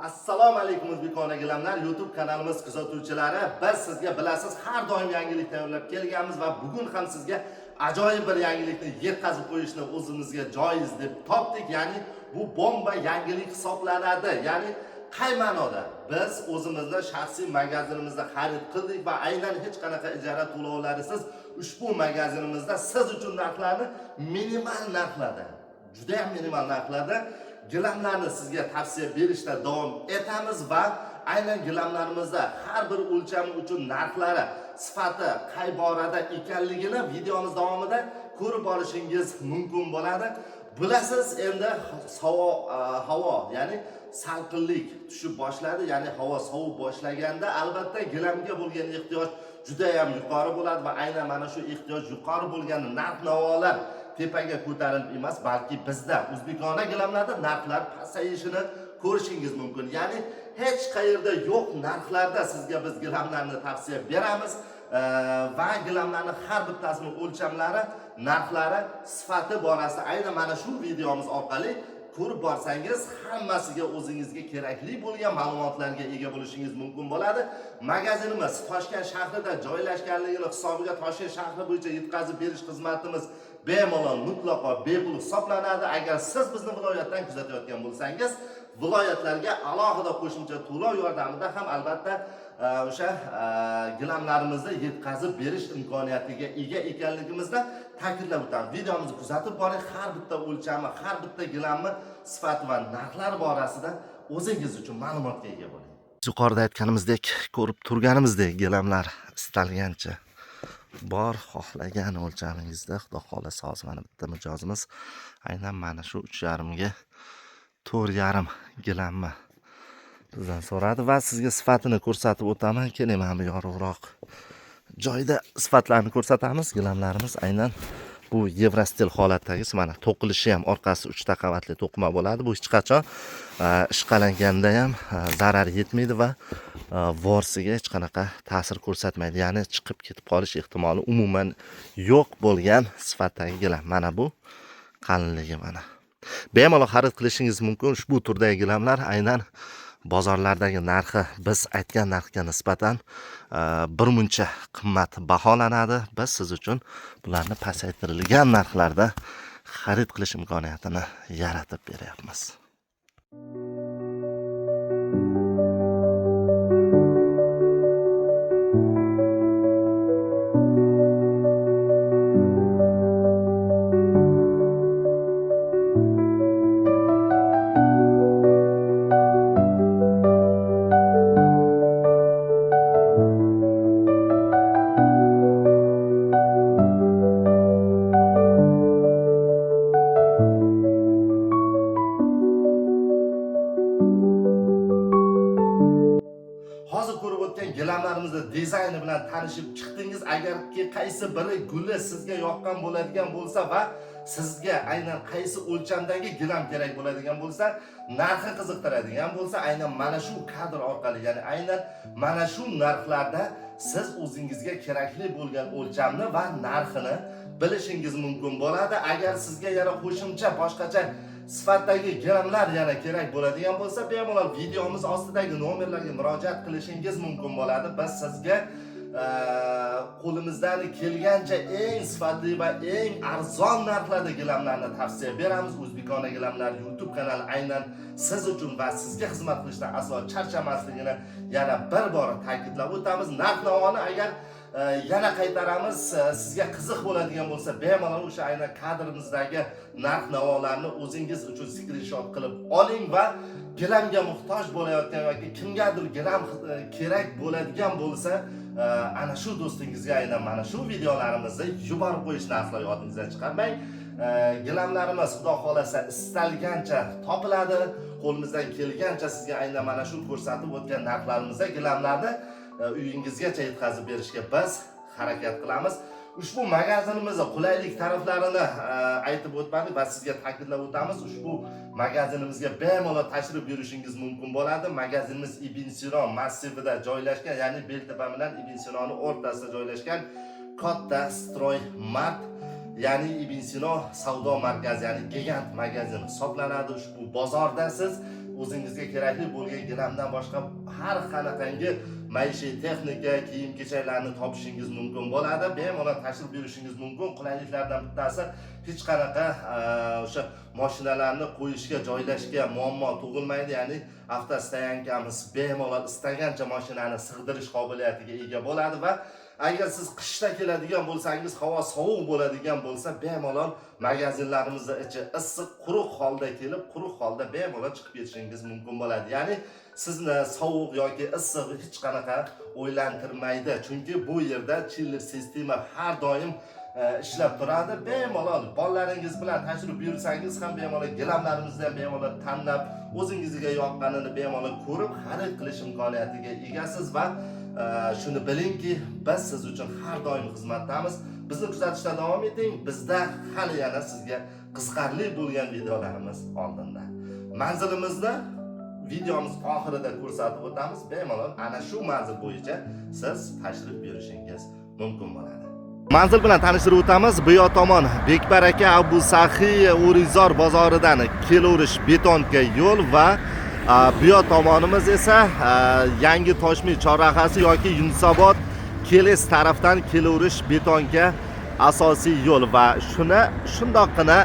Assalomu alaykum o'zbekona gilamlar YouTube kanalimiz kuzatuvchilari. Biz sizga bilasiz har doim yangilik tayyorlab kelganmiz va bugun ham sizga ajoyib bir yangilikni yetkazib qo'yishni o'zimizga joiz deb topdik. Ya'ni bu bomba yangilik hisoblanadi. Ya'ni qay ma'noda? Biz o'zimizda shaxsiy magazinimizda xarid qildik va aynan hech qanaqa ijara to'lovlarisiz ushbu magazinimizda siz uchun narxlarni minimal narxlarda, juda ham minimal narxlarda gilamlarni sizga tavsiya berishda davom etamiz va aynan gilamlarimizda har bir o'lchami uchun narxlari, sifati qay borada ekanligini videomiz davomida ko'rib olishingiz mumkin bo'ladi. Bilasiz, endi havo, ya'ni salqinlik tushib boshladi, ya'ni havo sovib boshlaganda albatta gilamga bo'lgan ehtiyoj juda ham yuqori bo'ladi va aynan mana shu ehtiyoj yuqori bo'lgan narx-navolar tepaga ko'tarilib emas, balki bizda o'zbekona gilamlarda narxlar pasayishini ko'rishingiz mumkin. Ya'ni hech qayerda yo'q narxlarda sizga biz gilamlarni tavsiya beramiz va gilamlarni har bittasini o'lchamlari, narxlari, sifati borasida aynan mana shu videomiz orqali ko'rib borsangiz hammasiga o'zingizga kerakli bo'lgan ma'lumotlarga ega bo'lishingiz mumkin bo'ladi. Magazinimiz Toshkent shahrida joylashganligini hisobiga Toshkent shahri bo'yicha yetkazib berish xizmatimiz bemalol, mutlaqo bepul hisoblanadi. Agar siz bizni viloyatdan kuzatayotgan bo'lsangiz, viloyatlarga alohida qo'shimcha to'lov yordamida ham albatta o'sha gilamlarimizni yetkazib berish imkoniyatiga ega ekanligimizni ta'kidlab o'tamiz. Videomizni kuzatib boring, har bitta o'lchami, har bitta gilamni sifati va narxlari borasida o'zingiz uchun ma'lumotga ega bo'ling. Yuqorida aytganimizdek, ko'rib turganimizdek gilamlar istalgancha bor, xohlagan o'lchamingizda, xudo xolasa hozir mana bitta mijozimiz aynan mana shu 3,5 ga 4,5 gilamni bizdan so'radi va sizga sifatini ko'rsatib o'taman. Keling, mana bu yorug'roq joyda sifatlarni ko'rsatamiz. Gilamlarimiz aynan bu Evrostil holatdagi, mana to'qilishi ham orqasi 3 ta qavatli to'qima bo'ladi. Bu hech qachon ishqalanganda ham zarar yetmaydi va vorsiga hech qanaqa ta'sir ko'rsatmaydi. Ya'ni chiqib ketib qolish ehtimoli umuman yo'q bo'lgan sifatdagi gilam. Mana bu qalinligi mana. Bemalol xarid qilishingiz mumkin. Ushbu turdagi gilamlar aynan bozorlardagi narxi biz aytgan narxga nisbatan bir muncha qimmat baholanadi. Biz siz uchun bularni pasaytirilgan narxlarda xarid qilish imkoniyatini yaratib beryapmiz. Hozir ko'rib o'tgan gilamlarimizning dizayni bilan tanishib chiqdingiz. Agarki qaysi biri guli sizga yoqqan bo'ladigan bo'lsa va sizga aynan qaysi o'lchamdagi gilam kerak bo'ladigan bo'lsa, narxi qiziqtiradigan bo'lsa, aynan mana shu kadr orqali, ya'ni aynan mana shu narxlarda siz o'zingizga kerakli bo'lgan o'lchamni va narxini bilishingiz mumkin bo'ladi. Agar sizga yana qo'shimcha boshqacha sifatdagi gilamlar yana kerak bo'ladigan bo'lsa, bemalol videomiz ostidagi nomerlarga murojaat qilishingiz mumkin bo'ladi. Biz sizga qo'limizdan kelgancha eng sifatli va eng arzon narxlarda gilamlarni tavsiya beramiz. O'zbekona gilamlar YouTube kanali aynan siz uchun va sizga xizmat qilishdan aslo charchamasligini yana bir bor ta'kidlab o'tamiz. Narx-navoni agar yana qaytaramiz, sizga qiziq bo'ladigan bo'lsa, bemalol o'sha aynan kadrimizdagi narx-navolarni o'zingiz uchun skrinshot qilib oling va gilamga muhtoj bo'layotgan yoki kimgadir gilam kerak bo'ladigan bo'lsa, ana shu do'stingizga aynan mana shu videolarimizni yuborib qo'yishni aslo yodingizdan chiqarmang. Gilamlarimiz xudo xolasa istalgancha topiladi. Qo'limizdan kelgancha sizga aynan mana shu ko'rsatib o'tgan narxlarimizda gilamlarni uyingizgacha yetkazib berishga biz harakat qilamiz. Ushbu magazinimizning qulaylik taraflarini aytib o'tmadik va sizga ta'kidlab o'tamiz. Ushbu magazinimizga bemalol tashrif buyurishingiz mumkin bo'ladi. Magazinimiz Ibn Sino massivida joylashgan, ya'ni Beltepa bilan Ibn Sinoning o'rtasida joylashgan katta Stroy Mart ya'ni Ibn Sino savdo markazi, ya'ni gigant magazin hisoblanadi. Ushbu bozorda siz o'zingizga kerakli bo'lgan gilamdan boshqa har qanaqangi maishiy texnika, kiyim-kechaklarni topishingiz mumkin bo'ladi. Bemalol tashrif buyurishingiz mumkin. Qulayliklardan bittasi hech qanaqa o'sha mashinalarni qo'yishga, joylashga muammo tug'ilmaydi. Ya'ni avtostoyankamiz bemalol istagancha mashinani sig'dirish qobiliyatiga ega bo'ladi va agar siz qishda keladigan bo'lsangiz, havo sovuq bo'ladigan bo'lsa, bemalol magazinlarimizda ichi issiq, quruq holda kelib, quruq holda bemalol chiqib ketishingiz mumkin bo'ladi. Ya'ni sizni sovuq yoki issiq hech qanaqa o'ylantirmaydi. Chunki bu yerda chiller sistema har doim ishlab turadi. Bemalol bolalaringiz bilan tashrif buyursangiz ham bemalol gilamlarimizdan bemalol tanlab, o'zingizga yoqqanini bemalol ko'rib, xarid qilish imkoniyatiga egasiz va shuni bilingki, biz siz uchun har doim xizmatdamiz. Bizni kuzatishda davom eting. Bizda hali yana sizga qiziqarli bo'lgan videolarimiz oldinda. Manzilimizni videomiz oxirida ko'rsatib o'tamiz. Bemalol ana shu manzil bo'yicha siz tashrif buyurishingiz mumkin bo'ladi. Manzil bilan tanishtirib o'tamiz. Bu yoq tomon Bekbaraka Abu Saxiy O'rizor bozoridan kelaverish betonga yo'l va bu yoq tomonimiz esa Yangi Toshmi chorrahasi yoki Yunusobod Keles tarafdan kelaverish betonga asosiy yo'l va shuni shundoqqina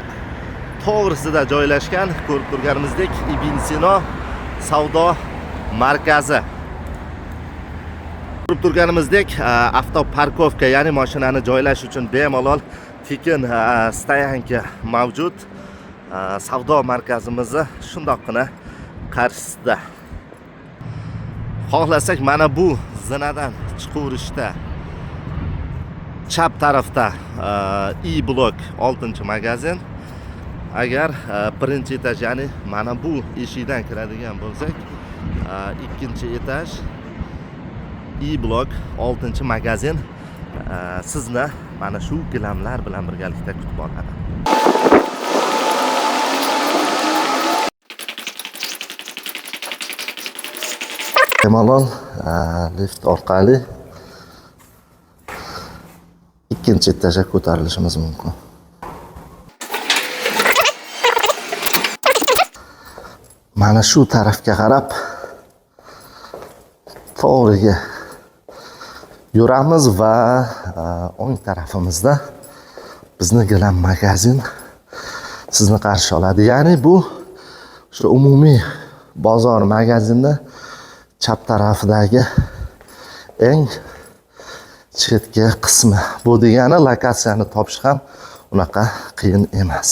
to'g'risida joylashgan ko'rib turganimizdek Ibn Sino savdo markazi. Ko'rib turganimizdek avtoparkovka, ya'ni mashinani joylash uchun bemalol tekin stoyanka mavjud. Savdo markazimizni shundoqqina qarshisida. Xohlasak mana bu zinadan chiqaverishda chap tarafda E blok 6-magazin. Agar birinchi etaj, ya'ni mana bu eshikdan kiradigan bo'lsak, ikkinchi etaj E blok 6-magazin sizni mana shu gilamlar bilan birgalikda kutib oladi. Bemalol lift orqali ikkinchi etajga ko'tarilishimiz mumkin. Mana shu tarafga qarab to'g'riga yuramiz va o'ng tarafimizda bizni gilam magazin sizni qarshi oladi. Ya'ni bu o'sha umumiy bozor magazinni chap tarafidagi eng chetki qismi. Bu degani lokatsiyani topish ham unaqa qiyin emas.